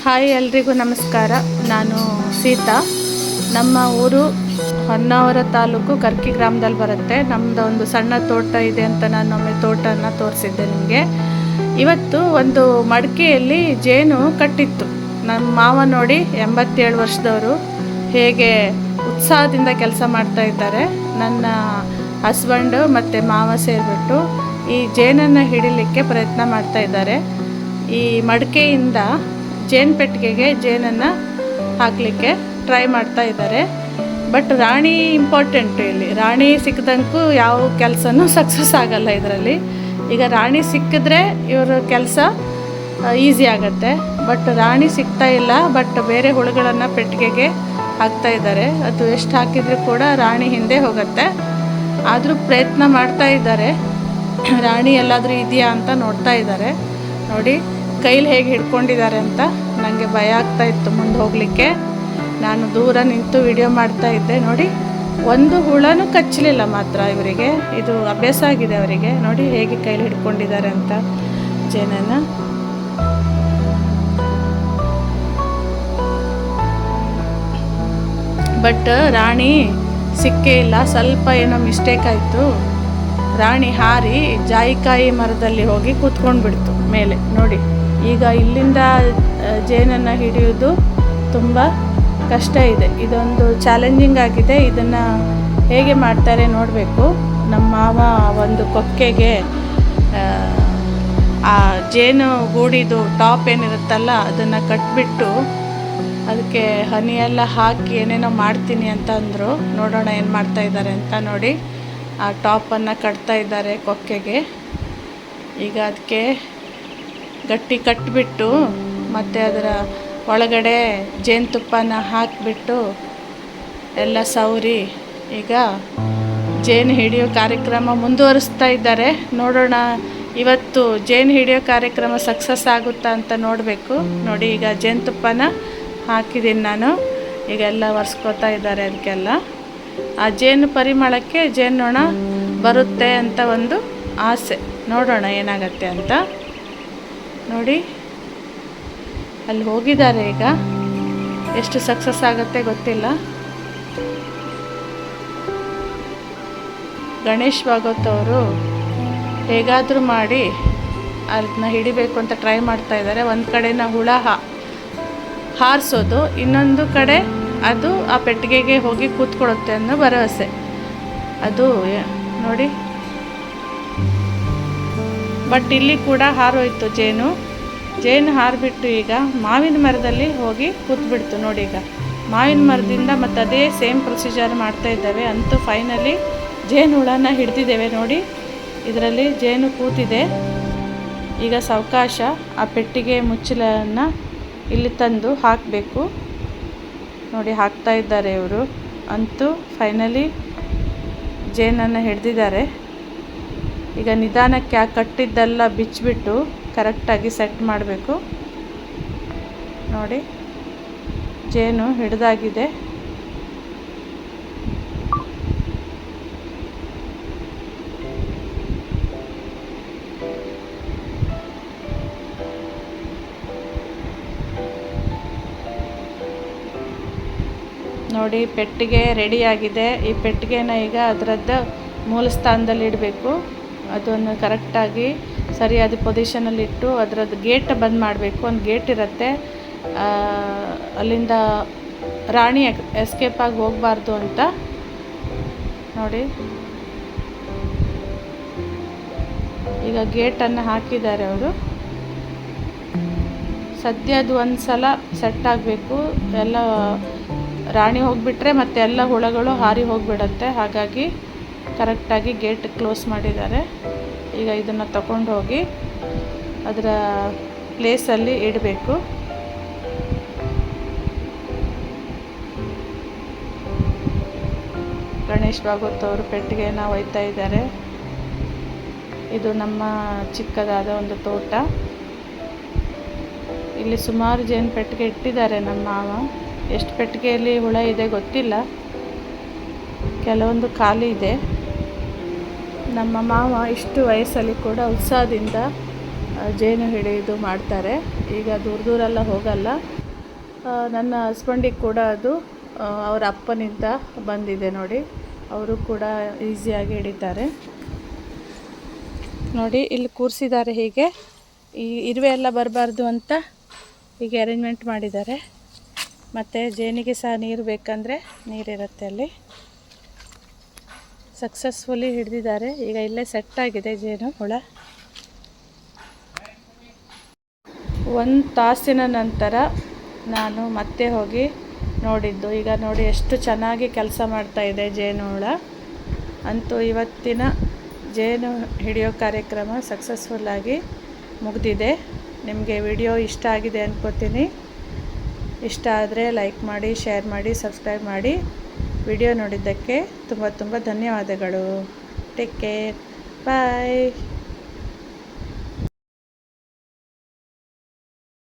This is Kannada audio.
ಹಾಯ್ ಎಲ್ರಿಗೂ ನಮಸ್ಕಾರ. ನಾನು ಸೀತಾ. ನಮ್ಮ ಊರು ಹೊನ್ನಾವರ ತಾಲೂಕು ಕರ್ಕಿ ಗ್ರಾಮದಲ್ಲಿ ಬರುತ್ತೆ. ನಮ್ಮದು ಒಂದು ಸಣ್ಣ ತೋಟ ಇದೆ ಅಂತ ನಾನು ಒಮ್ಮೆ ತೋಟನ ತೋರಿಸಿದ್ದೆ ನಿಮಗೆ. ಇವತ್ತು ಒಂದು ಮಡಿಕೆಯಲ್ಲಿ ಜೇನು ಕಟ್ಟಿತ್ತು. ನಮ್ಮ ಮಾವ ನೋಡಿ 87 ವರ್ಷದವರು ಹೇಗೆ ಉತ್ಸಾಹದಿಂದ ಕೆಲಸ ಮಾಡ್ತಾ ಇದ್ದಾರೆ. ನನ್ನ ಹಸ್ಬೆಂಡು ಮತ್ತು ಮಾವ ಸೇರಿಬಿಟ್ಟು ಈ ಜೇನನ್ನು ಹಿಡಿಲಿಕ್ಕೆ ಪ್ರಯತ್ನ ಮಾಡ್ತಾ ಇದ್ದಾರೆ. ಈ ಮಡಿಕೆಯಿಂದ ಜೇನು ಪೆಟ್ಟಿಗೆಗೆ ಜೇನನ್ನು ಹಾಕಲಿಕ್ಕೆ ಟ್ರೈ ಮಾಡ್ತಾ ಇದ್ದಾರೆ. But Rani important. ಇಲ್ಲಿ ರಾಣಿ ಸಿಕ್ಕದಂಗೂ ಯಾವ ಕೆಲಸನೂ ಸಕ್ಸಸ್ ಆಗಲ್ಲ ಇದರಲ್ಲಿ. ಈಗ ರಾಣಿ ಸಿಕ್ಕಿದ್ರೆ ಇವರ ಕೆಲಸ ಈಸಿ ಆಗುತ್ತೆ. ಬಟ್ ರಾಣಿ ಸಿಗ್ತಾ ಇಲ್ಲ. ಬಟ್ ಬೇರೆ ಹುಳುಗಳನ್ನು ಪೆಟ್ಟಿಗೆಗೆ ಹಾಕ್ತಾ ಇದ್ದಾರೆ. ಅದು ಎಷ್ಟು ಹಾಕಿದರೂ ಕೂಡ ರಾಣಿ ಹಿಂದೆ ಹೋಗುತ್ತೆ. ಆದರೂ ಪ್ರಯತ್ನ ಮಾಡ್ತಾ ಇದ್ದಾರೆ. ರಾಣಿ ಎಲ್ಲಾದರೂ ಇದೆಯಾ ಅಂತ ನೋಡ್ತಾ ಇದ್ದಾರೆ. ನೋಡಿ ಕೈಲಿ ಹೇಗೆ ಹಿಡ್ಕೊಂಡಿದ್ದಾರೆ ಅಂತ. ನನಗೆ ಭಯ ಆಗ್ತಾ ಇತ್ತು ಮುಂದೆ ಹೋಗಲಿಕ್ಕೆ. ನಾನು ದೂರ ನಿಂತು ವಿಡಿಯೋ ಮಾಡ್ತಾ ಇದ್ದೆ. ನೋಡಿ ಒಂದು ಹುಳನೂ ಕಚ್ಚಲಿಲ್ಲ ಮಾತ್ರ. ಇವರಿಗೆ ಇದು ಅಭ್ಯಾಸ ಆಗಿದೆ ಅವರಿಗೆ. ನೋಡಿ ಹೇಗೆ ಕೈಲಿ ಹಿಡ್ಕೊಂಡಿದ್ದಾರೆ ಅಂತ ಜೇನನ್ನು. ಬಟ್ ರಾಣಿ ಸಿಕ್ಕೇ ಇಲ್ಲ. ಸ್ವಲ್ಪ ಏನೋ ಮಿಸ್ಟೇಕ್ ಆಯಿತು. ರಾಣಿ ಹಾರಿ ಜಾಯಿಕಾಯಿ ಮರದಲ್ಲಿ ಹೋಗಿ ಕೂತ್ಕೊಂಡು ಬಿಡ್ತು ಮೇಲೆ. ನೋಡಿ ಈಗ ಇಲ್ಲಿಂದ ಜೇನನ್ನು ಹಿಡಿಯೋದು ತುಂಬ ಕಷ್ಟ ಇದೆ. ಇದೊಂದು ಚಾಲೆಂಜಿಂಗ್ ಆಗಿದೆ. ಇದನ್ನು ಹೇಗೆ ಮಾಡ್ತಾರೆ ನೋಡಬೇಕು. ನಮ್ಮ ಮಾವ ಒಂದು ಕೊಕ್ಕೆಗೆ ಆ ಜೇನು ಗೂಡಿದು ಟಾಪ್ ಏನಿರುತ್ತಲ್ಲ ಅದನ್ನು ಕಟ್ಬಿಟ್ಟು ಅದಕ್ಕೆ ಹನಿಯೆಲ್ಲ ಹಾಕಿ ಏನೇನೋ ಮಾಡ್ತೀನಿ ಅಂತ ಅಂದರು. ನೋಡೋಣ ಏನು ಮಾಡ್ತಾ ಇದ್ದಾರೆ ಅಂತ. ನೋಡಿ ಆ ಟಾಪನ್ನು ಕಟ್ತಾ ಇದ್ದಾರೆ ಕೊಕ್ಕೆಗೆ. ಈಗ ಅದಕ್ಕೆ ಗಟ್ಟಿ ಕಟ್ಟಿಬಿಟ್ಟು ಮತ್ತು ಅದರ ಒಳಗಡೆ ಜೇನುತುಪ್ಪನ ಹಾಕಿಬಿಟ್ಟು ಎಲ್ಲ ಸವರಿ ಈಗ ಜೇನು ಹಿಡಿಯೋ ಕಾರ್ಯಕ್ರಮ ಮುಂದುವರಿಸ್ತಾ ಇದ್ದಾರೆ. ನೋಡೋಣ ಇವತ್ತು ಜೇನು ಹಿಡಿಯೋ ಕಾರ್ಯಕ್ರಮ ಸಕ್ಸಸ್ ಆಗುತ್ತಾ ಅಂತ ನೋಡಬೇಕು. ನೋಡಿ ಈಗ ಜೇನುತುಪ್ಪನ ಹಾಕಿದ್ದೀನಿ ನಾನು. ಈಗೆಲ್ಲ ಒರೆಸ್ಕೋತಾ ಇದ್ದಾರೆ ಅದಕ್ಕೆಲ್ಲ. ಆ ಜೇನು ಪರಿಮಳಕ್ಕೆ ಜೇನುನೊಣ ಬರುತ್ತೆ ಅಂತ ಒಂದು ಆಸೆ. ನೋಡೋಣ ಏನಾಗತ್ತೆ ಅಂತ. ನೋಡಿ ಅಲ್ಲಿ ಹೋಗಿದ್ದಾರೆ. ಈಗ ಎಷ್ಟು ಸಕ್ಸಸ್ ಆಗುತ್ತೆ ಗೊತ್ತಿಲ್ಲ. ಗಣೇಶ್ ಭಾಗವತ್ ಅವರು ಹೇಗಾದರೂ ಮಾಡಿ ಅದನ್ನ ಹಿಡಿಬೇಕು ಅಂತ ಟ್ರೈ ಮಾಡ್ತಾ ಇದ್ದಾರೆ. ಒಂದು ಕಡೆನ ಹುಳ ಹಾರಿಸೋದು, ಇನ್ನೊಂದು ಕಡೆ ಅದು ಆ ಪೆಟ್ಟಿಗೆಗೆ ಹೋಗಿ ಕೂತ್ಕೊಳ್ಳುತ್ತೆ ಅನ್ನೋ ಭರವಸೆ. ಅದು ನೋಡಿ. ಬಟ್ ಇಲ್ಲಿ ಕೂಡ ಹಾರೋಯ್ತು ಜೇನು ಹಾರಿಬಿಟ್ಟು ಈಗ ಮಾವಿನ ಮರದಲ್ಲಿ ಹೋಗಿ ಕೂತ್ಬಿಡ್ತು. ನೋಡಿ ಈಗ ಮಾವಿನ ಮರದಿಂದ ಮತ್ತು ಅದೇ ಸೇಮ್ ಪ್ರೊಸೀಜರ್ ಮಾಡ್ತಾ ಇದ್ದಾವೆ. ಅಂತೂ ಫೈನಲಿ ಜೇನು ಹುಳನ ಹಿಡ್ದಿದ್ದೇವೆ. ನೋಡಿ ಇದರಲ್ಲಿ ಜೇನು ಕೂತಿದೆ. ಈಗ ಸಾವಕಾಶ ಆ ಪೆಟ್ಟಿಗೆ ಮುಚ್ಚಲನ್ನು ಇಲ್ಲಿ ತಂದು ಹಾಕಬೇಕು. ನೋಡಿ ಹಾಕ್ತಾ ಇದ್ದಾರೆ ಇವರು. ಅಂತೂ ಫೈನಲಿ ಜೇನನ್ನು ಹಿಡ್ದಿದ್ದಾರೆ. ಈಗ ನಿಧಾನಕ್ಕೆ ಆ ಕಟ್ಟಿದ್ದೆಲ್ಲ ಬಿಚ್ಚಿಬಿಟ್ಟು ಕರೆಕ್ಟಾಗಿ ಸೆಟ್ ಮಾಡಬೇಕು. ನೋಡಿ ಜೇನು ಹಿಡ್ದಾಗಿದೆ. ನೋಡಿ ಪೆಟ್ಟಿಗೆ ರೆಡಿಯಾಗಿದೆ. ಈ ಪೆಟ್ಟಿಗೆನ ಈಗ ಅದರದ್ದು ಮೂಲ ಸ್ಥಾನದಲ್ಲಿ ಇಡಬೇಕು. ಅದನ್ನು ಕರೆಕ್ಟಾಗಿ ಸರಿಯಾದ ಪೊಸಿಷನಲ್ಲಿಟ್ಟು ಅದರದ್ದು ಗೇಟ್ ಬಂದ್ ಮಾಡಬೇಕು. ಒಂದು ಗೇಟ್ ಇರುತ್ತೆ, ಅಲ್ಲಿಂದ ರಾಣಿ ಎಸ್ಕೇಪ್ ಆಗಿ ಹೋಗಬಾರ್ದು ಅಂತ. ನೋಡಿ ಈಗ ಗೇಟನ್ನು ಹಾಕಿದ್ದಾರೆ ಅವರು. ಸದ್ಯ ಅದು ಒಂದು ಸಲ ಸೆಟ್ ಆಗಬೇಕು. ಎಲ್ಲ ರಾಣಿ ಹೋಗಿಬಿಟ್ರೆ ಮತ್ತೆ ಎಲ್ಲ ಹುಳಗಳು ಹಾರಿ ಹೋಗಿಬಿಡತ್ತೆ. ಹಾಗಾಗಿ ಕರೆಕ್ಟಾಗಿ ಗೇಟ್ ಕ್ಲೋಸ್ ಮಾಡಿದ್ದಾರೆ. ಈಗ ಇದನ್ನು ತಗೊಂಡು ಹೋಗಿ ಅದರ ಪ್ಲೇಸಲ್ಲಿ ಇಡಬೇಕು. ಗಣೇಶ್ ಭಾಗವತ್ ಅವರು ಪೆಟ್ಟಿಗೆನ ಒಯ್ತಾ ಇದ್ದಾರೆ. ಇದು ನಮ್ಮ ಚಿಕ್ಕದಾದ ಒಂದು ತೋಟ. ಇಲ್ಲಿ ಸುಮಾರು ಜೇನು ಪೆಟ್ಟಿಗೆ ಇಟ್ಟಿದ್ದಾರೆ ನಮ್ಮ ಮಾವ. ಎಷ್ಟು ಪೆಟ್ಟಿಗೆಯಲ್ಲಿ ಹುಳ ಇದೆ ಗೊತ್ತಿಲ್ಲ. ಕೆಲವೊಂದು ಖಾಲಿ ಇದೆ. ನಮ್ಮ ಮಾವ ಇಷ್ಟು ವಯಸ್ಸಲ್ಲಿ ಕೂಡ ಉತ್ಸಾಹದಿಂದ ಜೇನು ಹಿಡಿಯೋದು ಮಾಡ್ತಾರೆ. ಈಗ ದೂರೆಲ್ಲ ಹೋಗಲ್ಲ. ನನ್ನ ಹಸ್ಬೆಂಡಿಗೆ ಕೂಡ ಅದು ಅವರ ಅಪ್ಪನಿಂದ ಬಂದಿದೆ ನೋಡಿ. ಅವರು ಕೂಡ ಈಸಿಯಾಗಿ ಹಿಡಿತಾರೆ ನೋಡಿ. ಇಲ್ಲಿ ಕೂರಿಸಿದ್ದಾರೆ, ಹೀಗೆ ಈ ಇರುವೆ ಎಲ್ಲ ಬರಬಾರ್ದು ಅಂತ ಹೀಗೆ ಅರೇಂಜ್ಮೆಂಟ್ ಮಾಡಿದ್ದಾರೆ. ಮತ್ತು ಜೇನಿಗೆ ಸಹ ನೀರು ಬೇಕಂದರೆ ನೀರಿರುತ್ತೆ ಅಲ್ಲಿ. ಸಕ್ಸಸ್ಫುಲಿ ಹಿಡಿದಿದ್ದಾರೆ. ಈಗ ಇಲ್ಲೇ ಸೆಟ್ ಆಗಿದೆ ಜೇನು ಹುಳ. 1 ತಾಸಿನ ನಂತರ ನಾನು ಮತ್ತೆ ಹೋಗಿ ನೋಡಿದ್ದು. ಈಗ ನೋಡಿ ಎಷ್ಟು ಚೆನ್ನಾಗಿ ಕೆಲಸ ಮಾಡ್ತಾ ಇದೆ ಜೇನು ಹುಳ. ಅಂತೂ ಇವತ್ತಿನ ಜೇನು ಹಿಡಿಯೋ ಕಾರ್ಯಕ್ರಮ ಸಕ್ಸಸ್ಫುಲ್ಲಾಗಿ ಮುಗಿದಿದೆ. ನಿಮಗೆ ವಿಡಿಯೋ ಇಷ್ಟ ಆಗಿದೆ ಅನ್ಕೋತೀನಿ. ಇಷ್ಟ ಆದರೆ ಲೈಕ್ ಮಾಡಿ, ಶೇರ್ ಮಾಡಿ, ಸಬ್ಸ್ಕ್ರೈಬ್ ಮಾಡಿ. ವಿಡಿಯೋ ನೋಡಿದ್ದಕ್ಕೆ ತುಂಬ ಧನ್ಯವಾದಗಳು. ಟೇಕ್ ಕೇರ್, ಬಾಯ್.